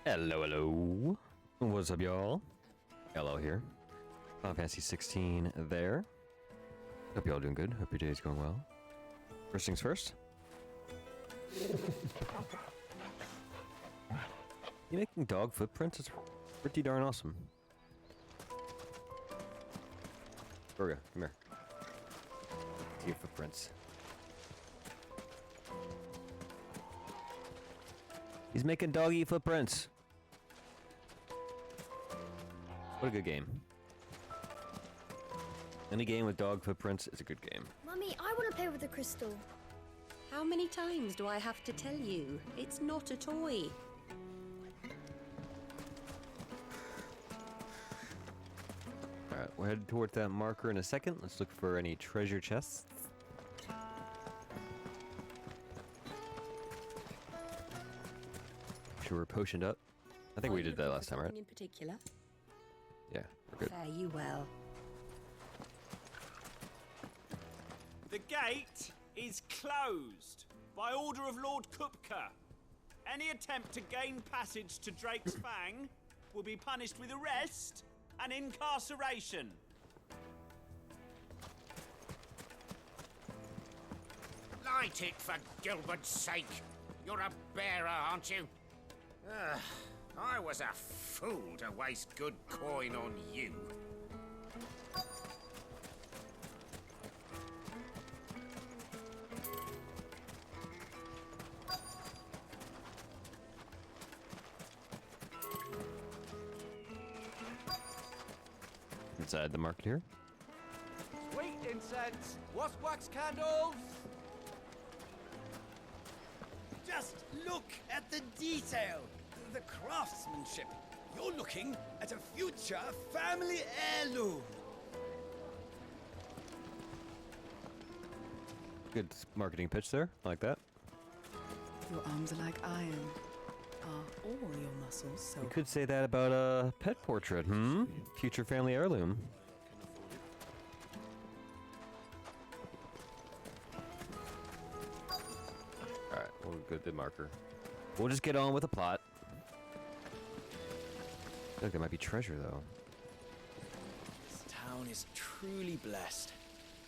Hello, hello. What's up, y'all? Ello here. Final Fantasy 16 there. Hope y'all doing good. Hope your day's going well. First things first. You making dog footprints? It's pretty darn awesome. Virgo, come here. See your footprints. He's making doggy footprints. What a good game. Any game with dog footprints is a good game. Mummy, I want to play with the crystal. How many times do I have to tell you? It's not a toy. Alright, we're headed towards that marker in a second. Let's look for any treasure chests. Sure, we're potioned up. I think we did that last time, right? In particular? Yeah, we're good. Fare you well. The gate is closed by order of Lord Kupka. Any attempt to gain passage to Drake's Fang will be punished with arrest and incarceration. Light it, for Gilbert's sake. You're a bearer, aren't you? I was a fool to waste good coin on you. Inside the market here. Sweet incense, wax candles. Just look at the detail, the craftsmanship. You're looking at a future family heirloom. Good marketing pitch there. I like that. Your arms are like iron. Are all your muscles so? You could say that about a pet portrait, Future family heirloom. Alright, we'll go to the marker. We'll just get on with the plot. I feel like there might be treasure, though. This town is truly blessed.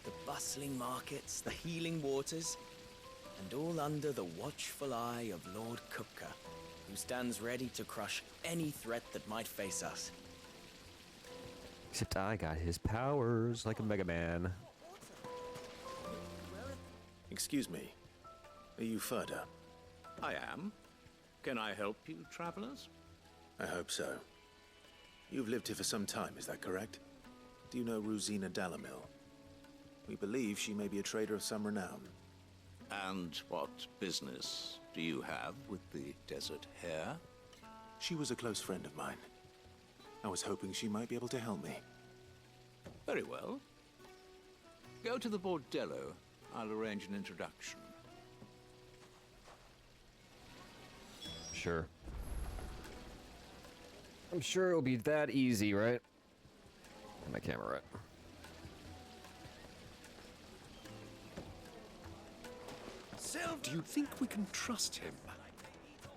The bustling markets, the healing waters, and all under the watchful eye of Lord Kupka, who stands ready to crush any threat that might face us. Except I got his powers like a Mega Man. Excuse me. Are you Furda? I am. Can I help you, travelers? I hope so. You've lived here for some time, is that correct? Do you know Rosina Dalamil? We believe she may be a trader of some renown. And what business do you have with the desert hare? She was a close friend of mine. I was hoping she might be able to help me. Very well. Go to the bordello. I'll arrange an introduction. Sure. I'm sure it'll be that easy, right? Get my camera right. Do you think we can trust him?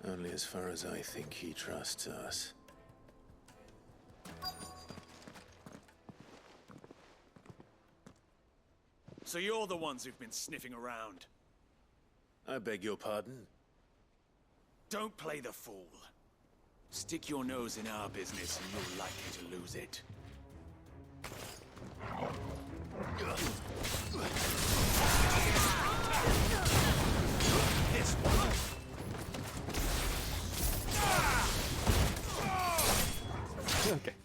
Only as far as I think he trusts us. So you're the ones who've been sniffing around. I beg your pardon? Don't play the fool. Stick your nose in our business and you're likely to lose it. This one. Okay.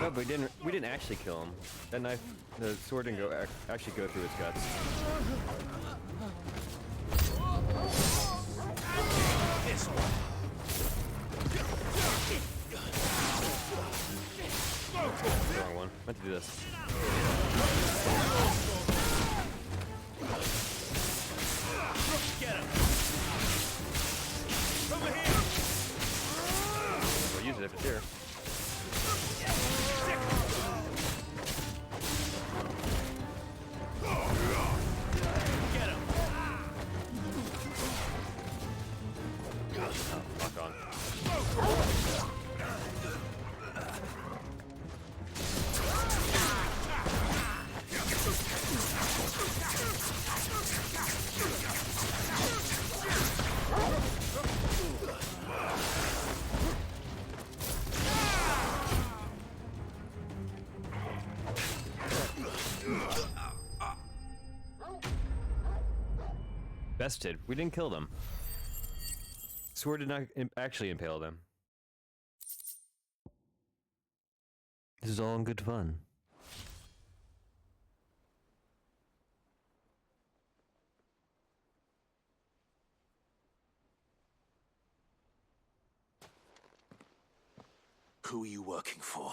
No, but we didn't actually kill him. That knife, the sword didn't actually go through his guts. This one. Wrong one. Meant to do this. Get him. Over here. We'll use it if it's here. Get him. Oh, fuck on. Bested. We didn't kill them. Sword did not actually impale them. This is all in good fun. Who are you working for?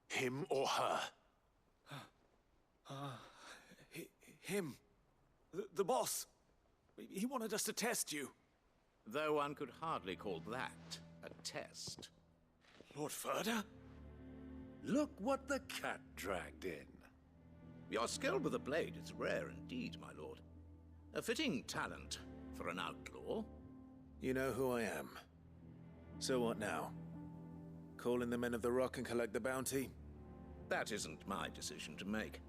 Him or her? Him. The boss. He wanted us to test you. Though one could hardly call that a test. Lord Ferda? Look what the cat dragged in. Your skill with the blade is rare indeed, my lord. A fitting talent for an outlaw. You know who I am. So what now? Call in the Men of the Rock and collect the bounty? That isn't my decision to make.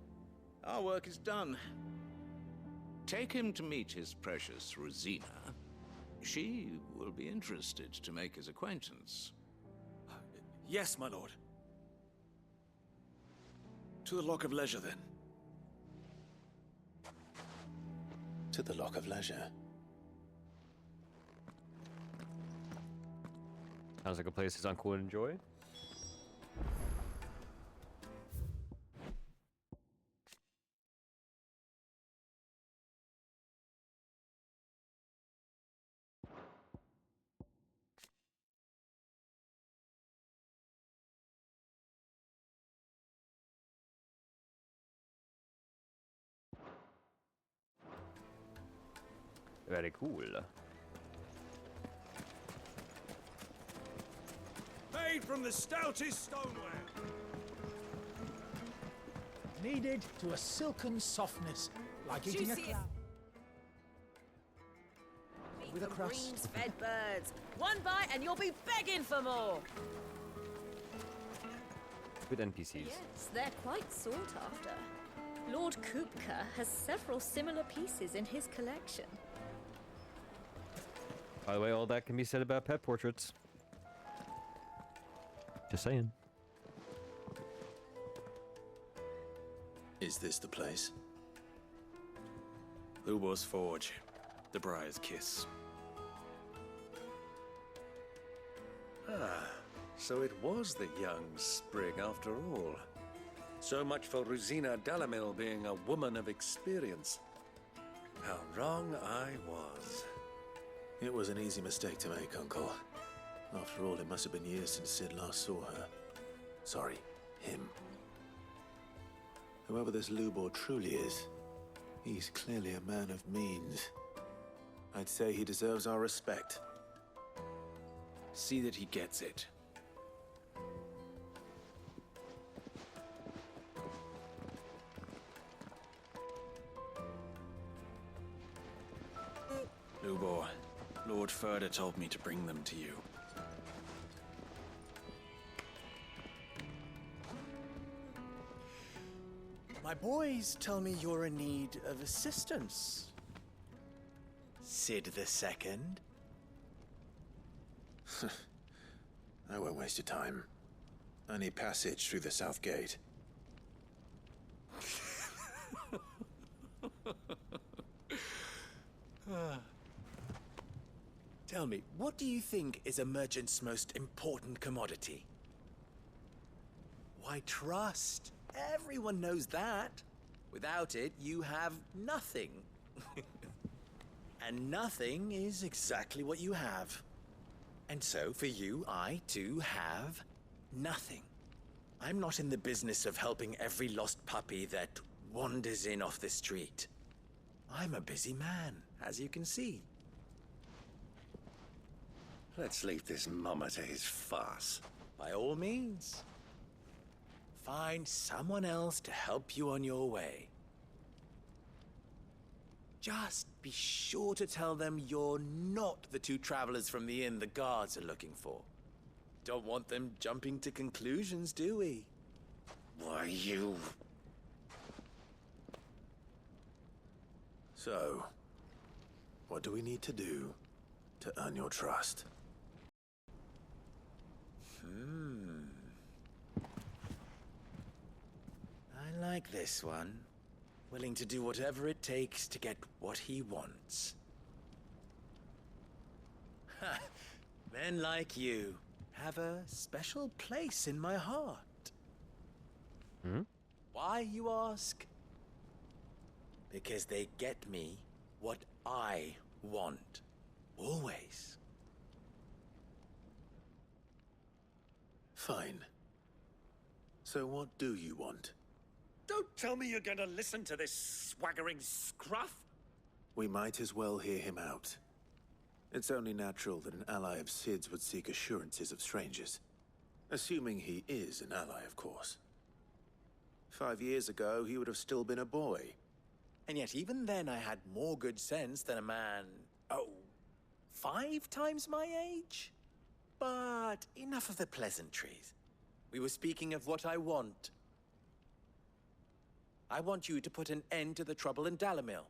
Our work is done. Take him to meet his precious Rosina. She will be interested to make his acquaintance. Yes, my lord. To the Lock of Leisure, then. To the Lock of Leisure. Sounds like a place his uncle would enjoy. Very cool. Made from the stoutest stoneware. Kneaded to a silken softness, like eating a cloud. With a crust. Greens-fed birds. One bite and you'll be begging for more. With NPCs. Yes, they're quite sought after. Lord Kupka has several similar pieces in his collection. By the way, all that can be said about pet portraits. Just saying. Is this the place? Lubo's Forge. The Briar's Kiss. Ah, so it was the young sprig after all. So much for Rosina Dalamil being a woman of experience. How wrong I was. It was an easy mistake to make, Uncle. After all, it must have been years since Sid last saw her. Sorry, him. Whoever this Lubor truly is, he's clearly a man of means. I'd say he deserves our respect. See that he gets it. Lubor, Lord Ferda told me to bring them to you. My boys tell me you're in need of assistance. Sid the Second? I won't waste your time. I need passage through the south gate. Tell me, what do you think is a merchant's most important commodity? Why, trust. Everyone knows that. Without it, you have nothing. And nothing is exactly what you have. And so, for you, I, too, have nothing. I'm not in the business of helping every lost puppy that wanders in off the street. I'm a busy man, as you can see. Let's leave this mummer to his farce. By all means. Find someone else to help you on your way. Just be sure to tell them you're not the two travelers from the inn the guards are looking for. Don't want them jumping to conclusions, do we? Why, you... So, what do we need to do to earn your trust? I like this one. Willing to do whatever it takes to get what he wants. Men like you have a special place in my heart. Hmm? Why, you ask? Because they get me what I want. Always. Fine. So what do you want? Don't tell me you're going to listen to this swaggering scruff. We might as well hear him out. It's only natural that an ally of Sid's would seek assurances of strangers. Assuming he is an ally, of course. 5 years ago, he would have still been a boy. And yet even then I had more good sense than a man, 5 times my age? But enough of the pleasantries. We were speaking of what I want. I want you to put an end to the trouble in Dalamil.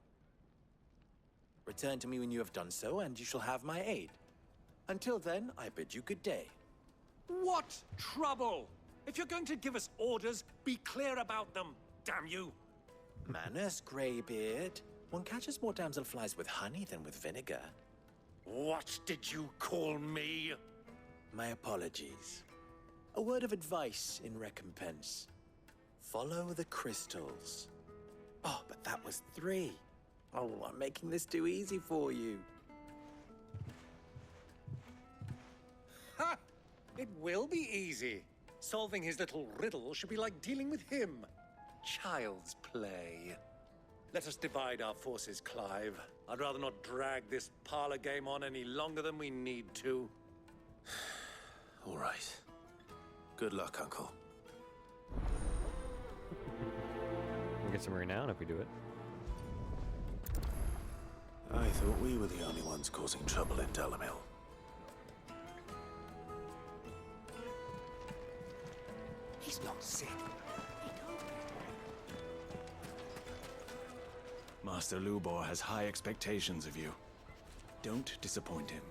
Return to me when you have done so, and you shall have my aid. Until then, I bid you good day. What trouble? If you're going to give us orders, be clear about them, damn you! Manners, Greybeard. One catches more damselflies with honey than with vinegar. What did you call me? My apologies. A word of advice in recompense. Follow the crystals. Oh, but that was 3. Oh, I'm making this too easy for you. Ha! It will be easy. Solving his little riddle should be like dealing with him. Child's play. Let us divide our forces, Clive. I'd rather not drag this parlor game on any longer than we need to. All right. Good luck, Uncle. We'll get some renown if we do it. I thought we were the only ones causing trouble in Dalamil. He's not sick. Master Lubor has high expectations of you. Don't disappoint him.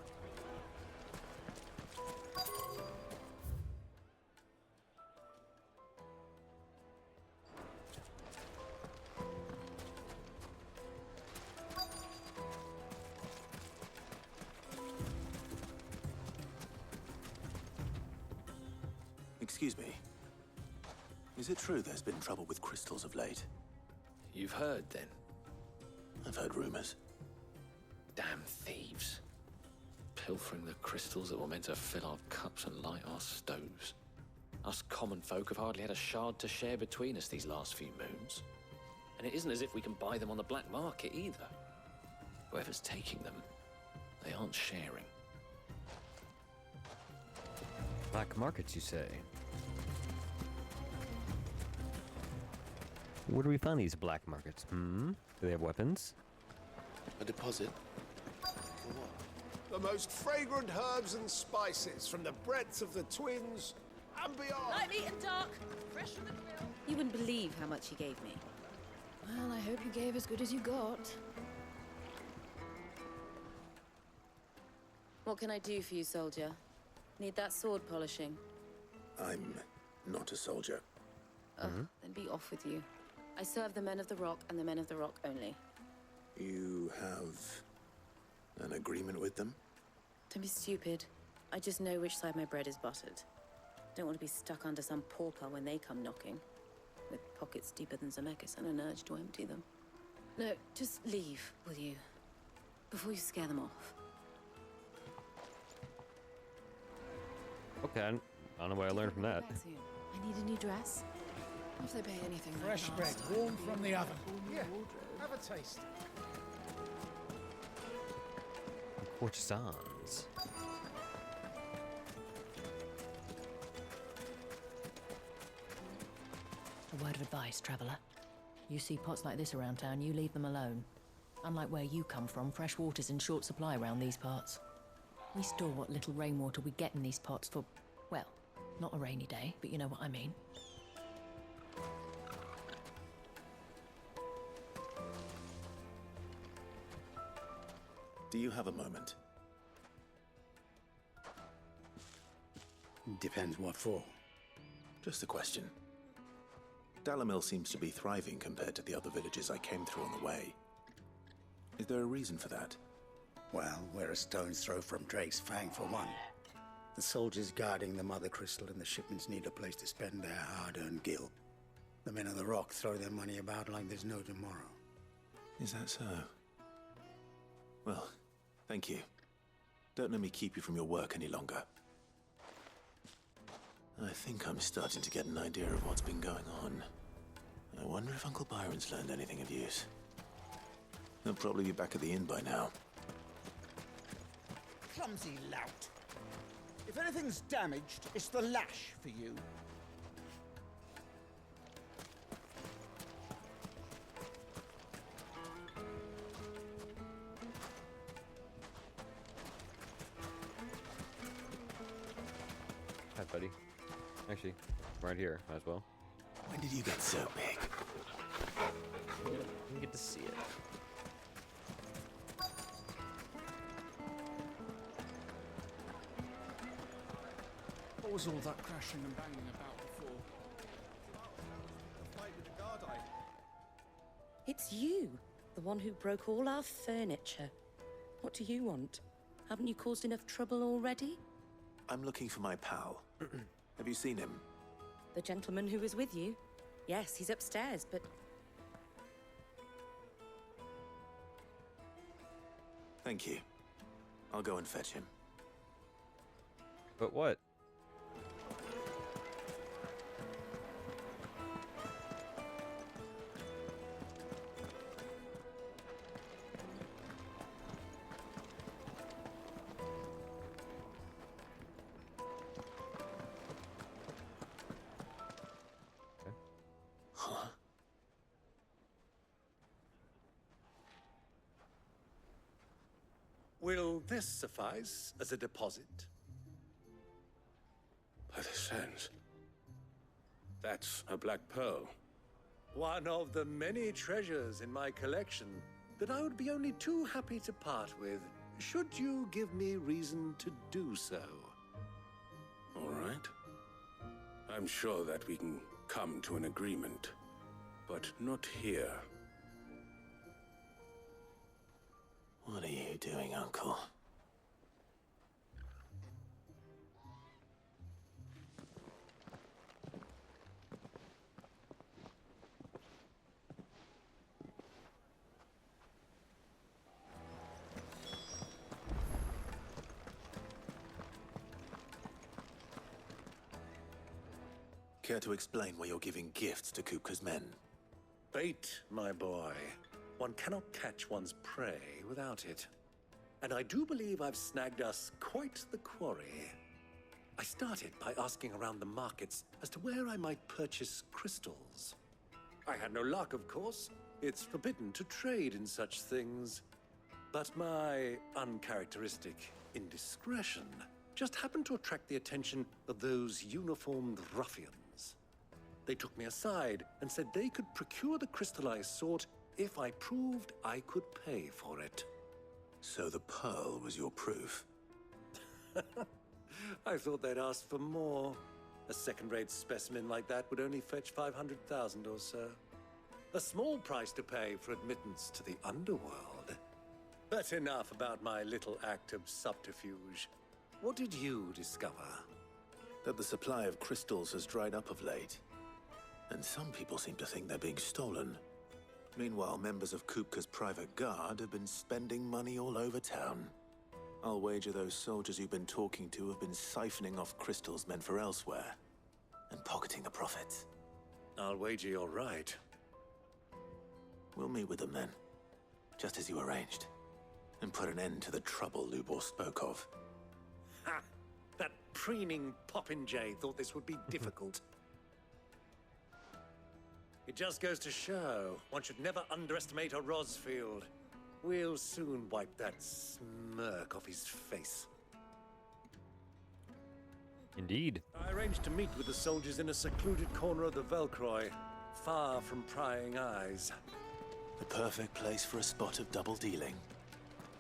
Excuse me. Is it true there's been trouble with crystals of late? You've heard, then? I've heard rumors. Damn thieves. Pilfering the crystals that were meant to fill our cups and light our stoves. Us common folk have hardly had a shard to share between us these last few moons. And it isn't as if we can buy them on the black market either. Whoever's taking them, they aren't sharing. Black markets, you say? Where do we find these black markets? Hmm? Do they have weapons? A deposit? The most fragrant herbs and spices from the breadth of the Twins and beyond. Light, meat and dark, fresh from the grill. You wouldn't believe how much he gave me. Well, I hope you gave as good as you got. What can I do for you, soldier? Need that sword polishing? I'm not a soldier. Ugh, then be off with you. I serve the men of the Rock and the men of the Rock only. You have an agreement with them? Don't be stupid. I just know which side my bread is buttered. Don't want to be stuck under some pauper when they come knocking. With pockets deeper than Zemeckis and an urge to empty them. No, just leave, will you? Before you scare them off. Okay, I don't know what I learned from that. Back soon. I need a new dress. If they pay anything like Fresh bread, last time, warm it'll from be the a oven. whole new Yeah, wardrobe. have a taste. Courtesans. A word of advice, traveller. You see pots like this around town, you leave them alone. Unlike where you come from, fresh water's in short supply around these parts. We store what little rainwater we get in these pots for, well, not a rainy day, but you know what I mean. Do you have a moment? Depends what for. Just a question. Dalamil seems to be thriving compared to the other villages I came through on the way. Is there a reason for that? Well, we're a stone's throw from Drake's Fang, for one. The soldiers guarding the Mother Crystal and the shipments need a place to spend their hard-earned gil. The men of the Rock throw their money about like there's no tomorrow. Is that so? Well, thank you. Don't let me keep you from your work any longer. I think I'm starting to get an idea of what's been going on. I wonder if Uncle Byron's learned anything of use. He'll probably be back at the inn by now. Clumsy lout. If anything's damaged, it's the lash for you. Hi, buddy. Actually, right here, might as well. When did you get so big? You get to see it. What was all that crashing and banging about before? It's you, the one who broke all our furniture. What do you want? Haven't you caused enough trouble already? I'm looking for my pal. Have you seen him? The gentleman who was with you? Yes, he's upstairs, but... Thank you. I'll go and fetch him. But what? Will this suffice as a deposit? By the sands. That's a black pearl. One of the many treasures in my collection that I would be only too happy to part with, should you give me reason to do so. All right. I'm sure that we can come to an agreement, but not here. What are you doing, Uncle? Care to explain why you're giving gifts to Kupka's men? Bait, my boy. One cannot catch one's prey without it. And I do believe I've snagged us quite the quarry. I started by asking around the markets as to where I might purchase crystals. I had no luck, of course. It's forbidden to trade in such things. But my uncharacteristic indiscretion just happened to attract the attention of those uniformed ruffians. They took me aside and said they could procure the crystal I sought if I proved I could pay for it. So the pearl was your proof? I thought they'd ask for more. A second-rate specimen like that would only fetch 500,000 or so. A small price to pay for admittance to the underworld. But enough about my little act of subterfuge. What did you discover? That the supply of crystals has dried up of late. And some people seem to think they're being stolen. Meanwhile, members of Kupka's private guard have been spending money all over town. I'll wager those soldiers you've been talking to have been siphoning off crystals meant for elsewhere, and pocketing the profits. I'll wager you're right. We'll meet with them then, just as you arranged, and put an end to the trouble Lubor spoke of. Ha! That preening popinjay thought this would be difficult. It just goes to show one should never underestimate a Rosfield. We'll soon wipe that smirk off his face. Indeed. I arranged to meet with the soldiers in a secluded corner of the Velcroy, far from prying eyes. The perfect place for a spot of double dealing.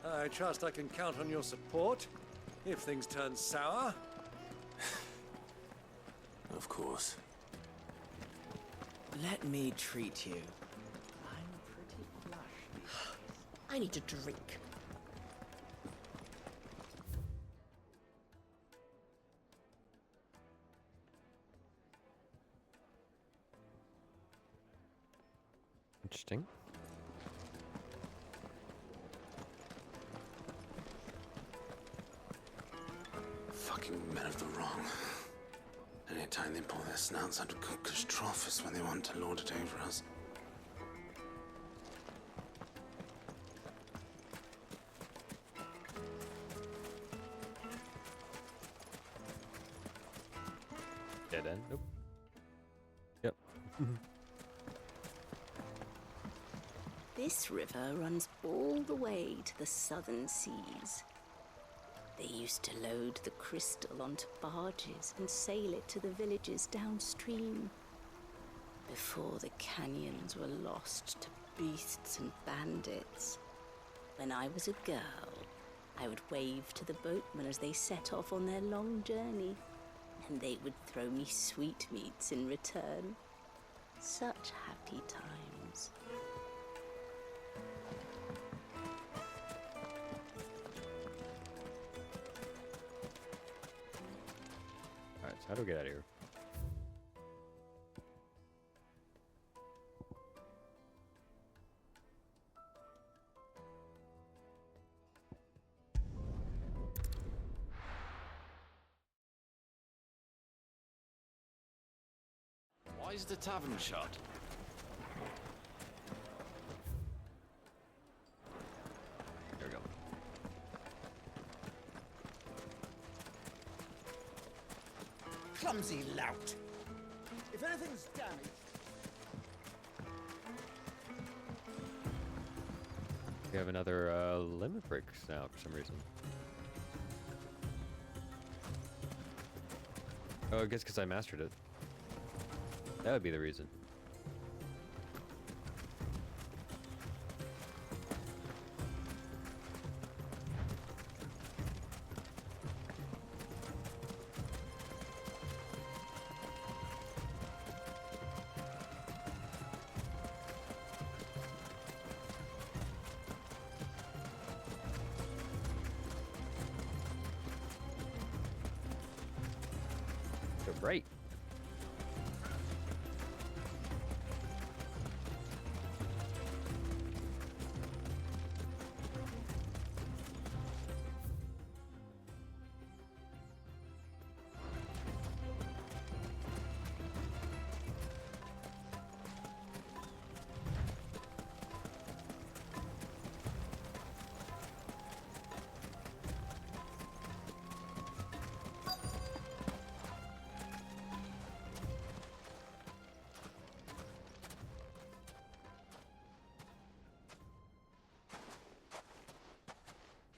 I trust I can count on your support if things turn sour. Of course. Let me treat you. I need a drink. Interesting. Fucking men of the wrong. Anytime they pull their snouts out of Kupka's trough is when they want to lord it over us. Dead end? Nope. Yep. This river runs all the way to the southern seas. They used to load the crystal onto barges and sail it to the villages downstream. Before the canyons were lost to beasts and bandits. When I was a girl, I would wave to the boatmen as they set off on their long journey, and they would throw me sweetmeats in return. Such happy times. Alright, so how do we get out of here? Why is the tavern shut? There we go. Clumsy lout. If anything's damaged... We have another limerick now for some reason. Oh, I guess because I mastered it. That would be the reason. Great.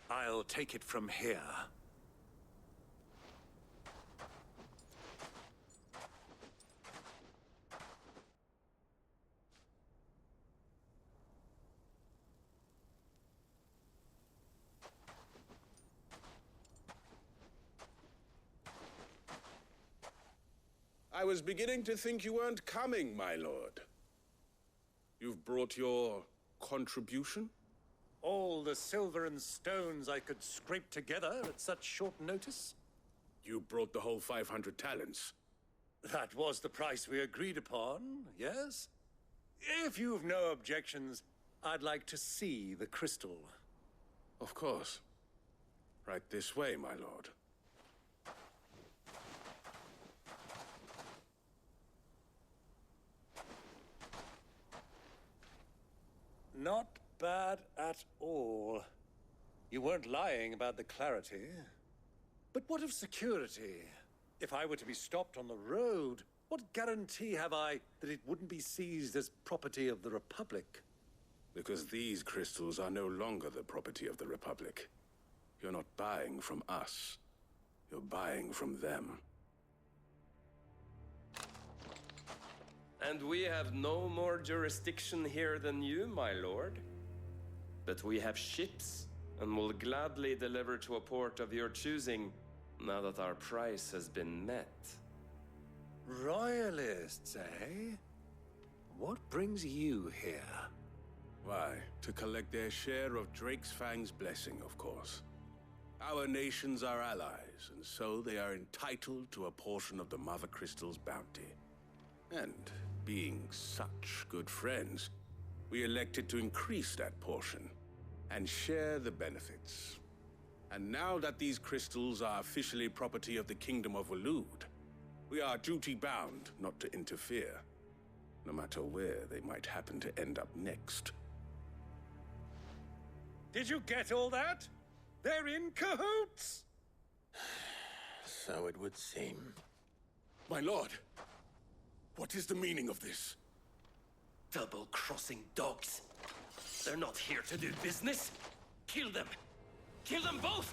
I'll take it from here. I was beginning to think you weren't coming, my lord. You've brought your contribution? All the silver and stones I could scrape together at such short notice? You brought the whole 500 talents. That was the price we agreed upon, yes? If you've no objections, I'd like to see the crystal. Of course. Right this way, my lord. Not bad at all. You weren't lying about the clarity. But what of security? If I were to be stopped on the road, what guarantee have I that it wouldn't be seized as property of the Republic? Because these crystals are no longer the property of the Republic. You're not buying from us. You're buying from them. And we have no more jurisdiction here than you, my lord. But we have ships, and will gladly deliver to a port of your choosing, now that our price has been met. Royalists, eh? What brings you here? Why, to collect their share of Drake's Fang's blessing, of course. Our nations are allies, and so they are entitled to a portion of the Mother Crystal's bounty. And being such good friends, we elected to increase that portion and share the benefits. And now that these crystals are officially property of the Kingdom of Waloed, we are duty-bound not to interfere, no matter where they might happen to end up next. Did you get all that? They're in cahoots! So it would seem. My lord, what is the meaning of this? Double-crossing dogs. They're not here to do business. Kill them. Kill them both!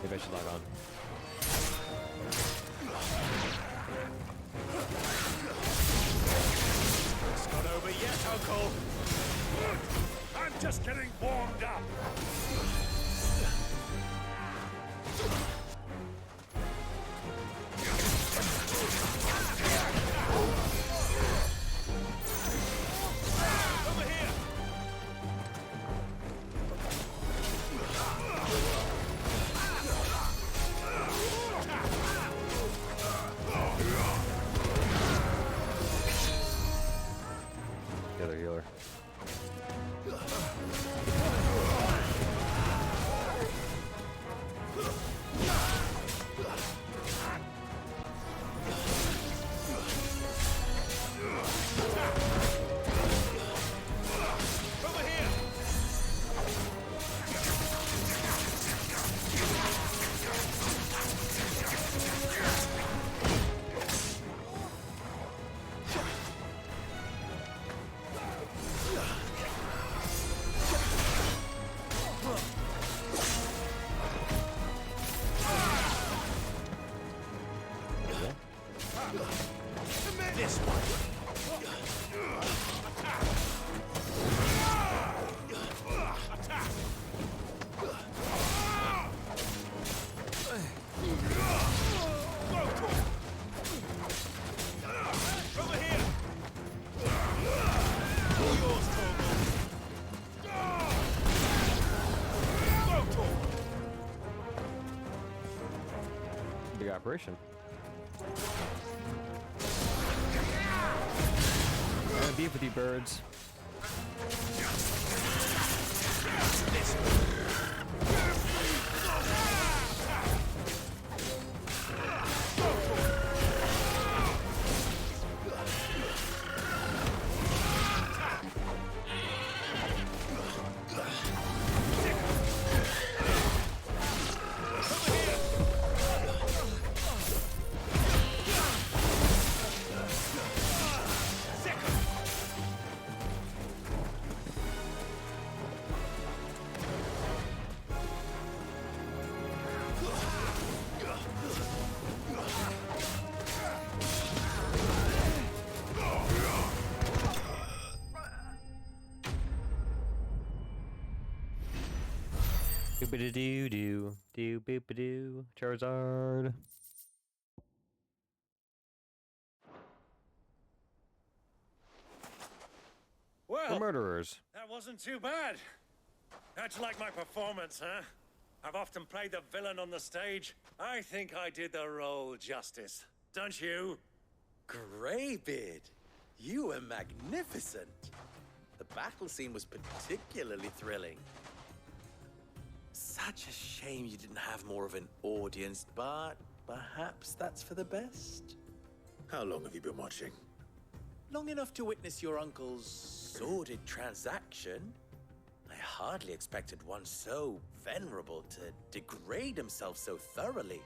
Maybe I should log on. It's not over yet, Uncle. I'm just getting warmed up. The other healer. This one. Over here! Yours, Big operation. And beef with you birds. Boop-a-doo-doo, doo boop-a-doo, Charizard. Well, The murderers. that wasn't too bad. How'd you like my performance, huh? I've often played the villain on the stage. I think I did the role justice. Don't you? Greybeard, you were magnificent. The battle scene was particularly thrilling. Such a shame you didn't have more of an audience, but perhaps that's for the best. How long have you been watching? Long enough to witness your uncle's sordid transaction. I hardly expected one so venerable to degrade himself so thoroughly,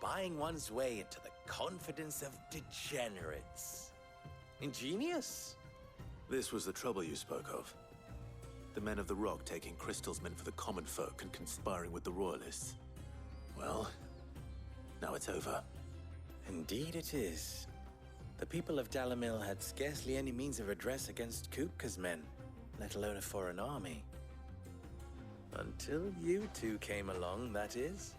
buying one's way into the confidence of degenerates. Ingenious. This was the trouble you spoke of. The men of the Rock taking crystals meant for the common folk and conspiring with the royalists. Well, now it's over. Indeed it is. The people of Dalamil had scarcely any means of redress against Kupka's men, let alone a foreign army. Until you two came along, that is.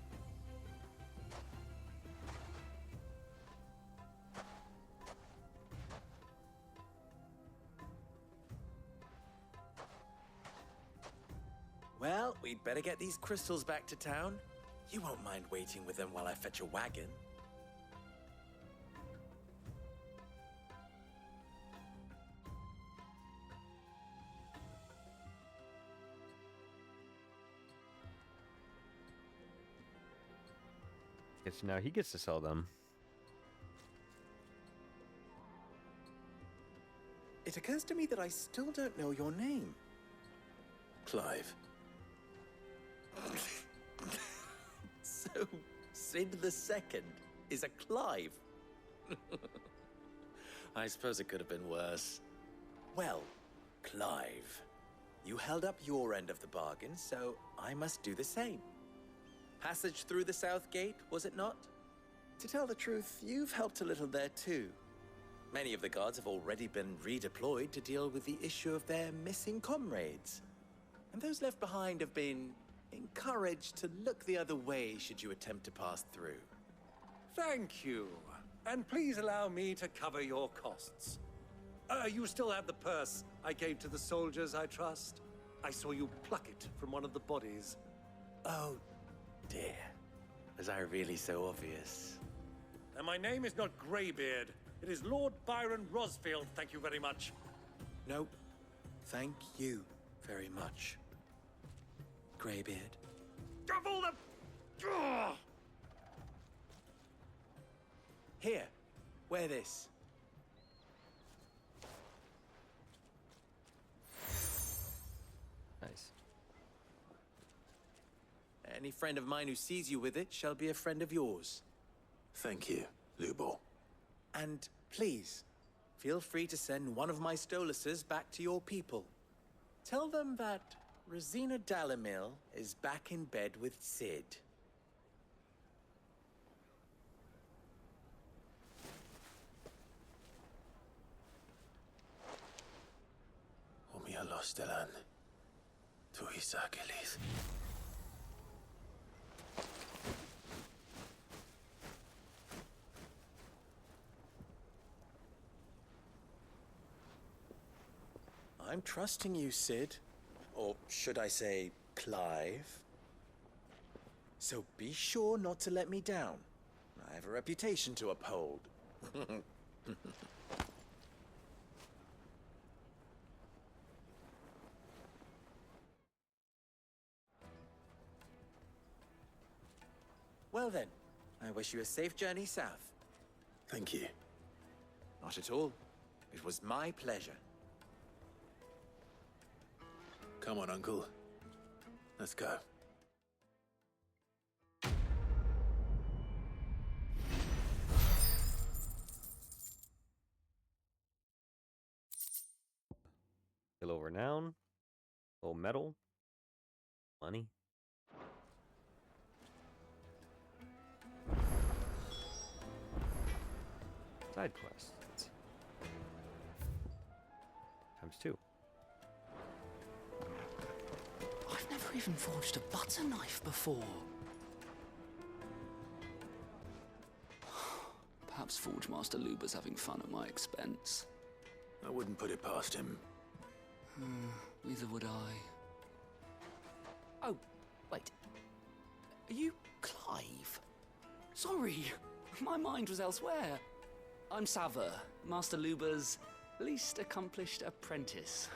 Well, we'd better get these crystals back to town. You won't mind waiting with them while I fetch a wagon. Okay, so now he gets to sell them. It occurs to me that I still don't know your name. Clive. So, Sid the Second is a Clive. I suppose it could have been worse. Well, Clive, you held up your end of the bargain, so I must do the same. Passage through the South Gate, was it not? To tell the truth, you've helped a little there too. Many of the guards have already been redeployed to deal with the issue of their missing comrades. And those left behind have been encouraged to look the other way should you attempt to pass through. Thank you. And please allow me to cover your costs. You still have the purse I gave to the soldiers, I trust? I saw you pluck it from one of the bodies. Oh, dear. Was I really so obvious? And my name is not Greybeard. It is Lord Byron Rosfield, thank you very much. No, thank you very much, Greybeard. Of all the... Ugh! Here, wear this. Nice. Any friend of mine who sees you with it shall be a friend of yours. Thank you, Lubor. And please, feel free to send one of my Stoluses back to your people. Tell them that Rosina Dalamil is back in bed with Sid. Omia Lostelan. Tu Isaac Elith. I'm trusting you, Sid. Or should I say, Clive? So be sure not to let me down. I have a reputation to uphold. Well then, I wish you a safe journey south. Thank you. Not at all. It was my pleasure. Come on, Uncle. Let's go. A little renown. A little metal. Money. Side quests. Times 2. I've never even forged a butter knife before. Perhaps Forge Master Luber's having fun at my expense. I wouldn't put it past him. Neither would I. Oh, wait. Are you Clive? Sorry, my mind was elsewhere. I'm Sava, Master Luber's least accomplished apprentice.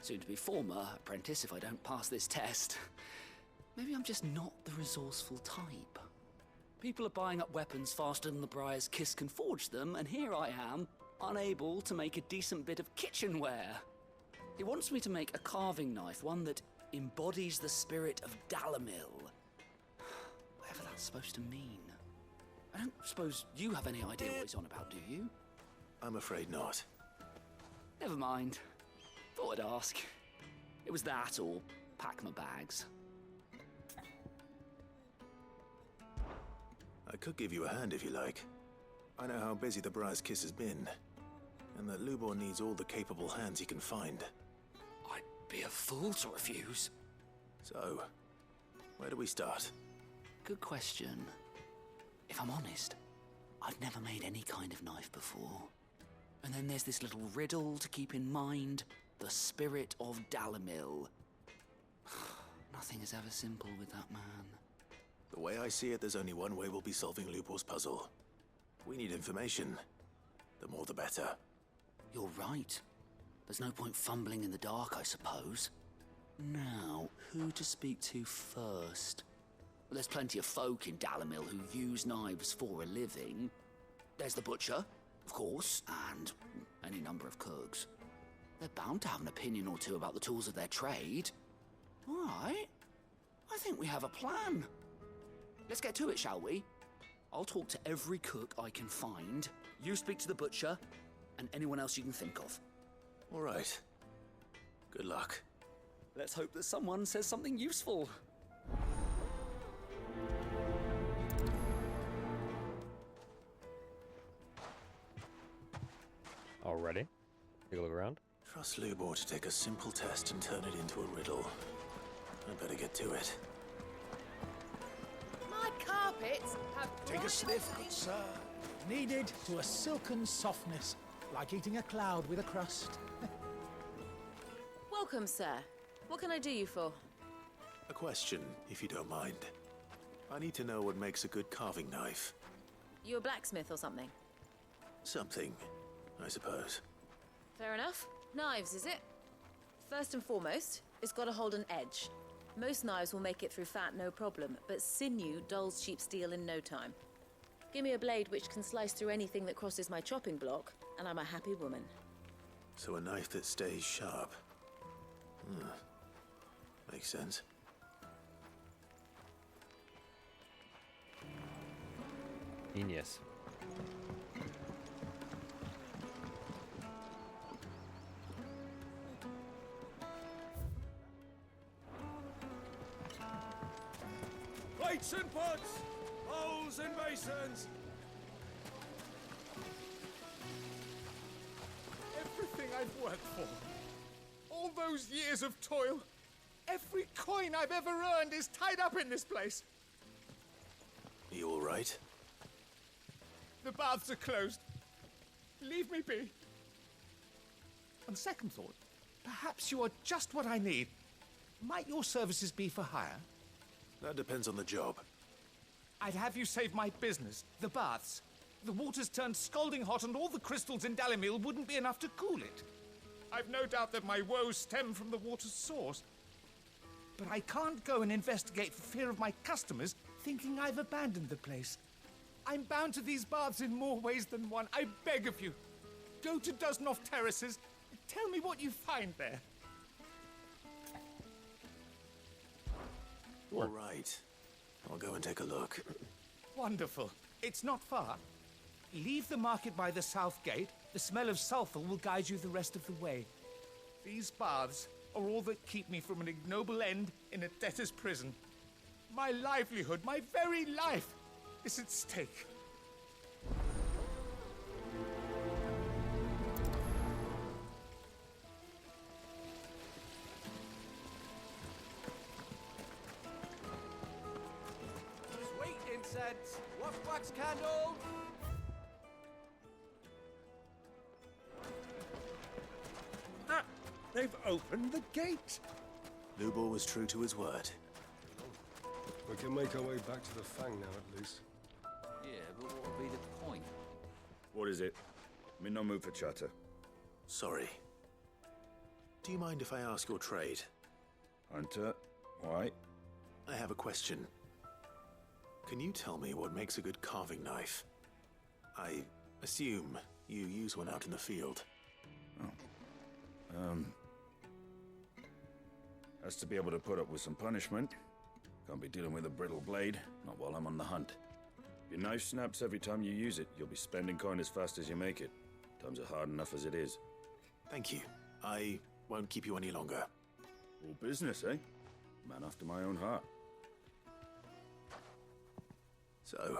Soon to be former apprentice if I don't pass this test. Maybe I'm just not the resourceful type. People are buying up weapons faster than the Briar's Kiss can forge them, and here I am, unable to make a decent bit of kitchenware. He wants me to make a carving knife, one that embodies the spirit of Dalamil. Whatever that's supposed to mean. I don't suppose you have any idea what he's on about, do you? I'm afraid not. Never mind. Thought I'd ask. It was that or pack my bags. I could give you a hand if you like. I know how busy the Briar's Kiss has been, and that Lubor needs all the capable hands he can find. I'd be a fool to refuse. So, where do we start? Good question. If I'm honest, I've never made any kind of knife before. And then there's this little riddle to keep in mind. The spirit of Dalamil. Nothing is ever simple with that man. The way I see it, there's only one way we'll be solving Lubor's puzzle. We need information. The more the better. You're right. There's no point fumbling in the dark, I suppose. Now, who to speak to first? Well, there's plenty of folk in Dalamil who use knives for a living. There's the butcher, of course, and any number of cooks. They're bound to have an opinion or two about the tools of their trade. All right. I think we have a plan. Let's get to it, shall we? I'll talk to every cook I can find. You speak to the butcher, and anyone else you can think of. All right. Good luck. Let's hope that someone says something useful. Already? Take a look around. Trust Lubor to take a simple test and turn it into a riddle. I'd better get to it. My carpets have... Take a sniff, good sir. Kneaded to a silken softness, like eating a cloud with a crust. Welcome, sir. What can I do you for? A question, if you don't mind. I need to know what makes a good carving knife. You a blacksmith or something? Something, I suppose. Fair enough. Knives, is it? First and foremost, it's got to hold an edge. Most knives will make it through fat, no problem, but sinew dulls cheap steel in no time. Give me a blade which can slice through anything that crosses my chopping block, and I'm a happy woman. So a knife that stays sharp. Makes sense. Genius. Plates and pots, bowls and basins. Everything I've worked for. All those years of toil. Every coin I've ever earned is tied up in this place. You all right? The baths are closed. Leave me be. On second thought, perhaps you are just what I need. Might your services be for hire? That depends on the job. I'd have you save my business, the baths. The water's turned scalding hot and all the crystals in Dalamil wouldn't be enough to cool it. I've no doubt that my woes stem from the water's source. But I can't go and investigate for fear of my customers thinking I've abandoned the place. I'm bound to these baths in more ways than one. I beg of you. Go to Dusnoff Terraces. Tell me what you find there. All right. I'll go and take a look. Wonderful. It's not far. Leave the market by the south gate. The smell of sulfur will guide you the rest of the way. These baths are all that keep me from an ignoble end in a debtor's prison. My livelihood, my very life, is at stake. Sweet incense, wax candle. They've opened the gate! Lubor was true to his word. We can make our way back to the Fang now, at least. Yeah, but what would be the point? What is it? I'm in no mood for chatter. Sorry. Do you mind if I ask your trade? Hunter, why? I have a question. Can you tell me what makes a good carving knife? I assume you use one out in the field. Has to be able to put up with some punishment. Can't be dealing with a brittle blade, not while I'm on the hunt. If your knife snaps every time you use it, you'll be spending coin as fast as you make it. Times are hard enough as it is. Thank you. I won't keep you any longer. All business, eh? Man after my own heart. So,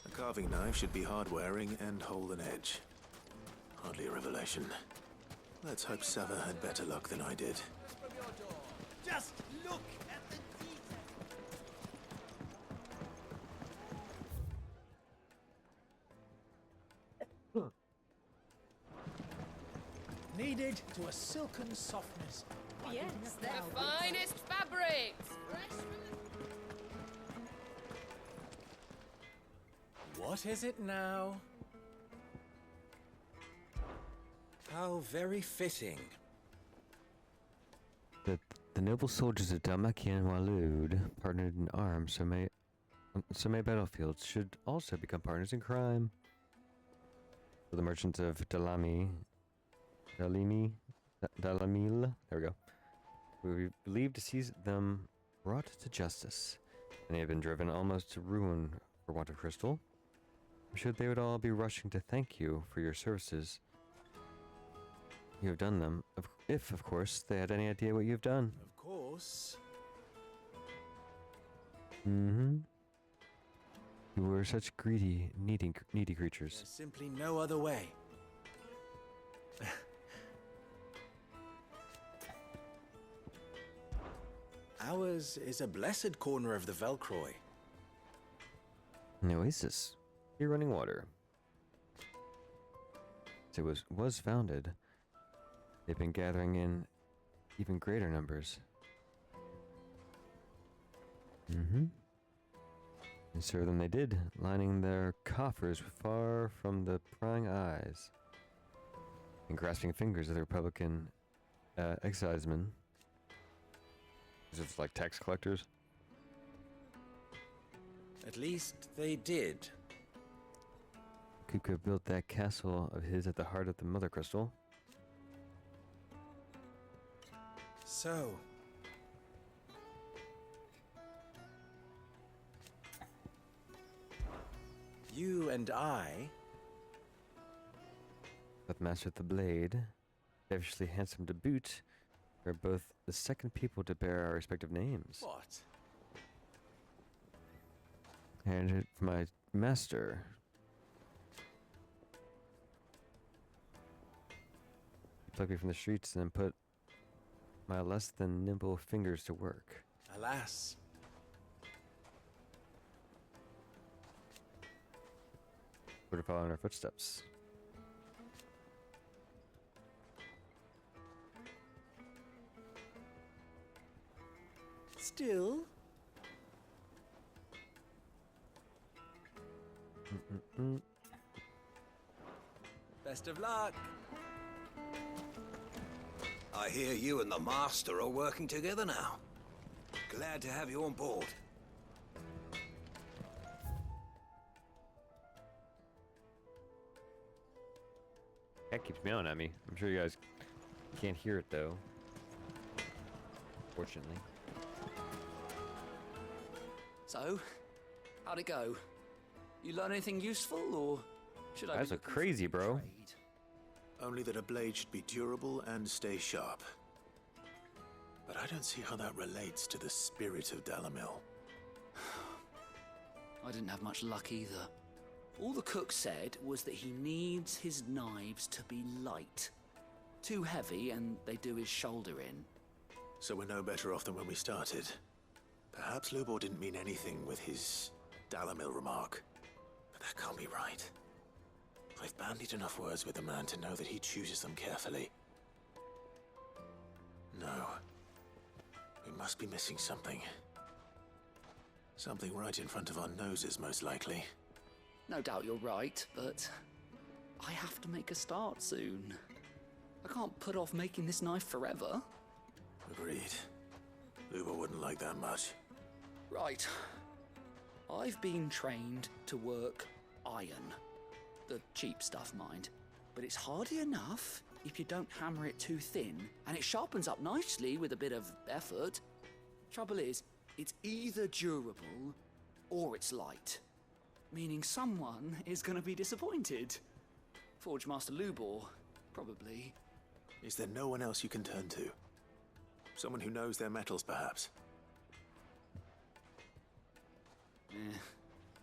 a carving knife should be hard-wearing and hold an edge. Hardly a revelation. Let's hope Sava had better luck than I did. Just look at the detail. Kneaded to a silken softness. Like Yes, eating a the cloud with finest fabrics. What is it now? How very fitting. The noble soldiers of Dalmaki and Walud partnered in arms, so may battlefields should also become partners in crime. For the merchants of Dalamil, there we go. We believe to see them brought to justice, and they have been driven almost to ruin for want of crystal. I'm sure they would all be rushing to thank you for your services. You have done them, if, of course, they had any idea what you've done. Of course. Mm-hmm. You were such greedy, needy creatures. There's simply no other way. Ours is a blessed corner of the Velcroy. An oasis. Here running water. It was founded. They've been gathering in even greater numbers. Mm-hmm. And serve them they did, lining their coffers far from the prying eyes and grasping fingers of the Republican excisemen. Is it like tax collectors? At least they did. Kupka built that castle of his at the heart of the Mother Crystal. So, you and I, But Master of the Blade, devilishly handsome to boot, are both the second people to bear our respective names. what? And it for my master. He plucked me from the streets and then put my less than nimble fingers to work. Alas. We're to follow in our footsteps. Still, best of luck. I hear you and the Master are working together now. Glad to have you on board. That keeps meowing at me. I'm sure you guys can't hear it though. Fortunately. So, how'd it go? You learn anything useful, or should I? That's a crazy, bro. Only that a blade should be durable and stay sharp. But I don't see how that relates to the spirit of Dalamil. I didn't have much luck either. All the cook said was that he needs his knives to be light. Too heavy and they do his shoulder in. So we're no better off than when we started. Perhaps Lubor didn't mean anything with his Dalamil remark. But that can't be right. I've bandied enough words with the man to know that he chooses them carefully. No. We must be missing something. Something right in front of our noses, most likely. No doubt you're right, but I have to make a start soon. I can't put off making this knife forever. Agreed. Lubor wouldn't like that much. Right. I've been trained to work iron. The cheap stuff, mind. But it's hardy enough if you don't hammer it too thin, and it sharpens up nicely with a bit of effort. Trouble is, it's either durable or it's light. Meaning someone is going to be disappointed. Forge Master Lubor, probably. Is there no one else you can turn to? Someone who knows their metals, perhaps?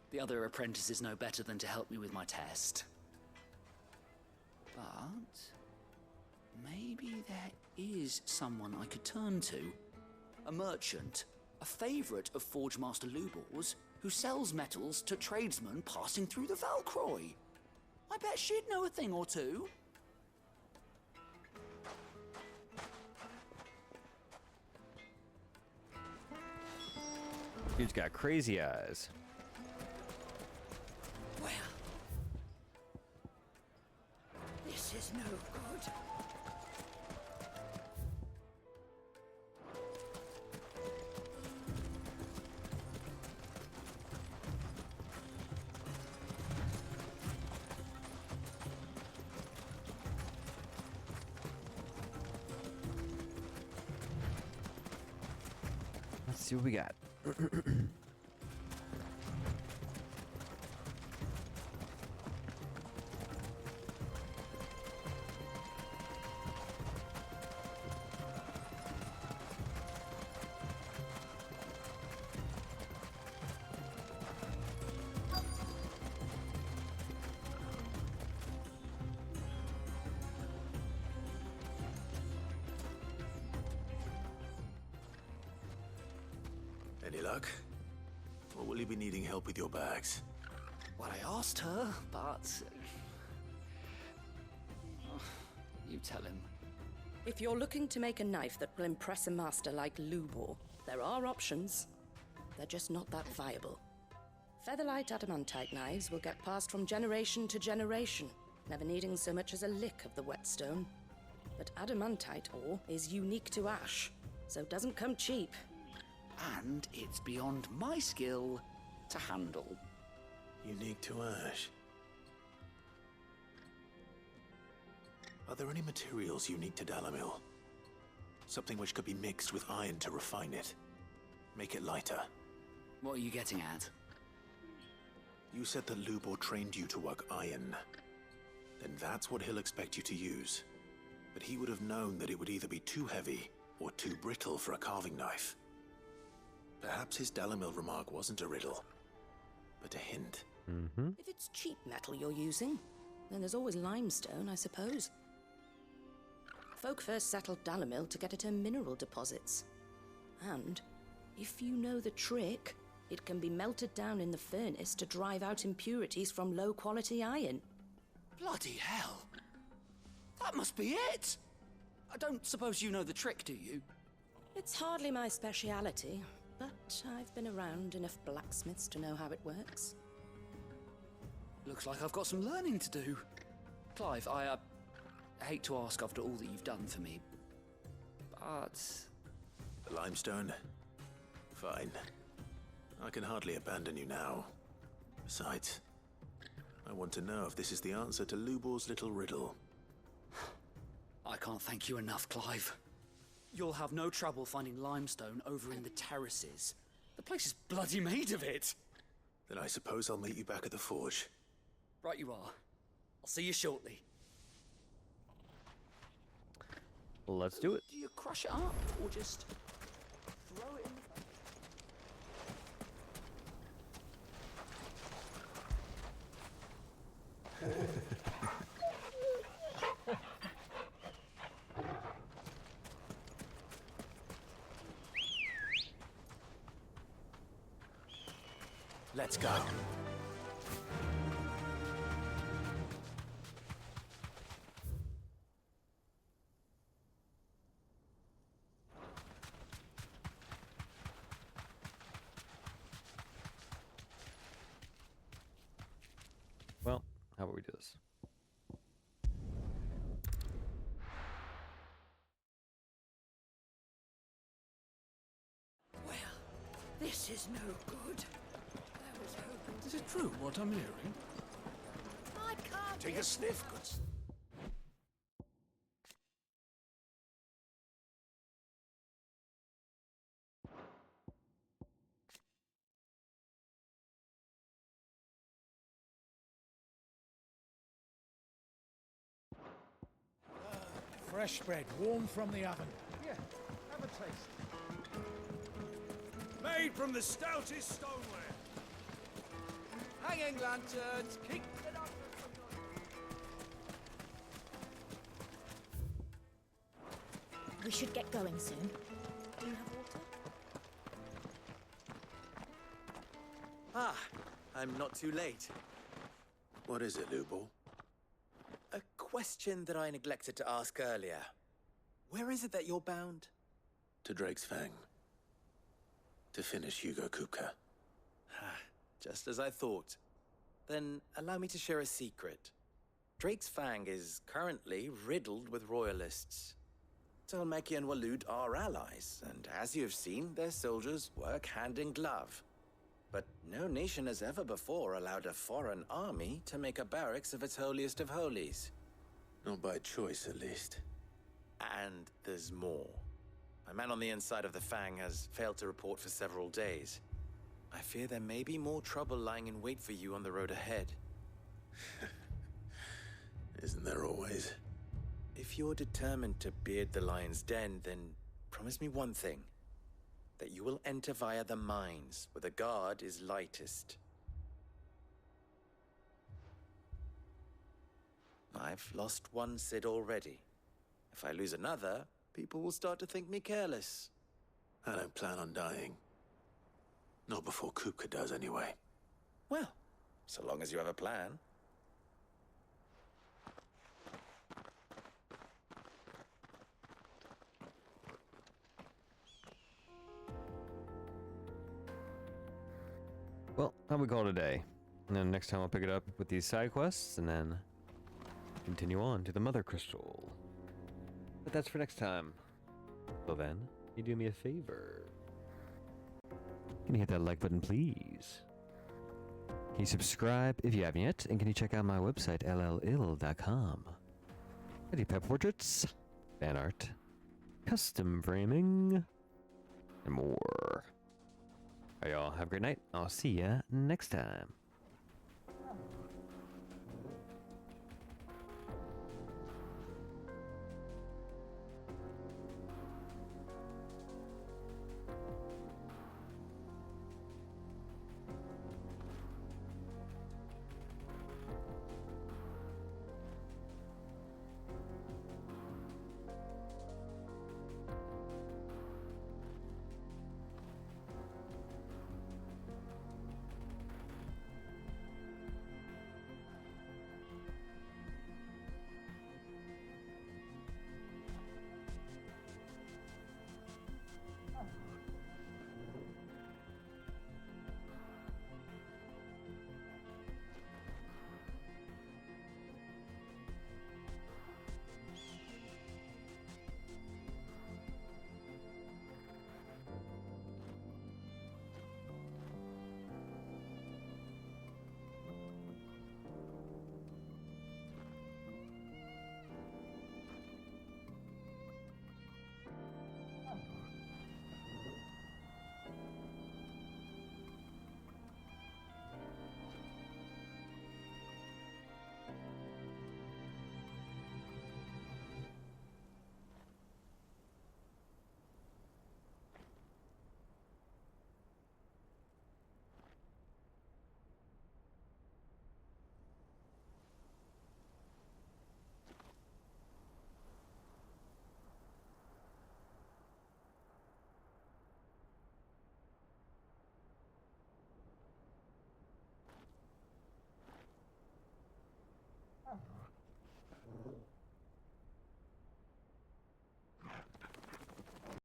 The other apprentices know better than to help me with my test. But maybe there is someone I could turn to. a merchant, a favourite of Forge Master Lubor's, who sells metals to tradesmen passing through the Valcroy. I bet she'd know a thing or two. Dude's got crazy eyes. Well, this is no good. Let's see what we got. Any luck? Or will you be needing help with your bags? Well, I asked her, but... you tell him. If you're looking to make a knife that will impress a master like Lubor, there are options. They're just not that viable. Featherlight adamantite knives will get passed from generation to generation, never needing so much as a lick of the whetstone. But adamantite ore is unique to ash, so it doesn't come cheap. And it's beyond my skill to handle. Unique to ash. Are there any materials unique to Dalamil? Something which could be mixed with iron to refine it. Make it lighter. What are you getting at? You said that Lubor trained you to work iron. Then that's what he'll expect you to use. But he would have known that it would either be too heavy or too brittle for a carving knife. Perhaps his Dalamil remark wasn't a riddle, but a hint. If it's cheap metal you're using, then there's always limestone, I suppose. Folk first settled Dalamil to get at her mineral deposits. And, if you know the trick, it can be melted down in the furnace to drive out impurities from low-quality iron. Bloody hell! That must be it! I don't suppose you know the trick, do you? It's hardly my speciality, but I've been around enough blacksmiths to know how it works. Looks like I've got some learning to do. Clive, I hate to ask after all that you've done for me, but... The limestone? Fine. I can hardly abandon you now. Besides, I want to know if this is the answer to Lubor's little riddle. I can't thank you enough, Clive. You'll have no trouble finding limestone over in the terraces. The place is bloody made of it. Then I suppose I'll meet you back at the forge. Right you are. I'll see you shortly. Let's do it. Do you crush it up, or just throw it in the... Let's go. Well, how about we do this? Well, this is no good. I was hoping... Is it true what I'm hearing? I can't... Take a sniff, good sir. Fresh bread, warm from the oven. Here, have a taste. Made from the stoutest stoneware. Hanging lanterns, keep it up. We should get going soon. Do you have water? Ah, I'm not too late. What is it, Lubor? A question that I neglected to ask earlier. Where is it that you're bound? To Drake's Fang. To finish Hugo Kupka. Just as I thought. Then allow me to share a secret. Drake's Fang is currently riddled with royalists. Talmeki and Waloed are allies, and as you have seen, their soldiers work hand in glove. But no nation has ever before allowed a foreign army to make a barracks of its holiest of holies. Not by choice, at least. And there's more. My man on the inside of the Fang has failed to report for several days. I fear there may be more trouble lying in wait for you on the road ahead. Isn't there always? If you're determined to beard the lion's den, then promise me one thing. That you will enter via the mines, where the guard is lightest. I've lost one Cid already. If I lose another, people will start to think me careless. I don't plan on dying. Not before Kupka does, anyway. Well, so long as you have a plan. Well, how we call it a day. And then next time I'll pick it up with these side quests and then continue on to the Mother Crystal. But that's for next time. Till then, can you do me a favor? Can you hit that like button, please? Can you subscribe if you haven't yet? And can you check out my website, llill.com? I do pet portraits, fan art, custom framing, and more. Alright, y'all. Have a great night. I'll see ya next time.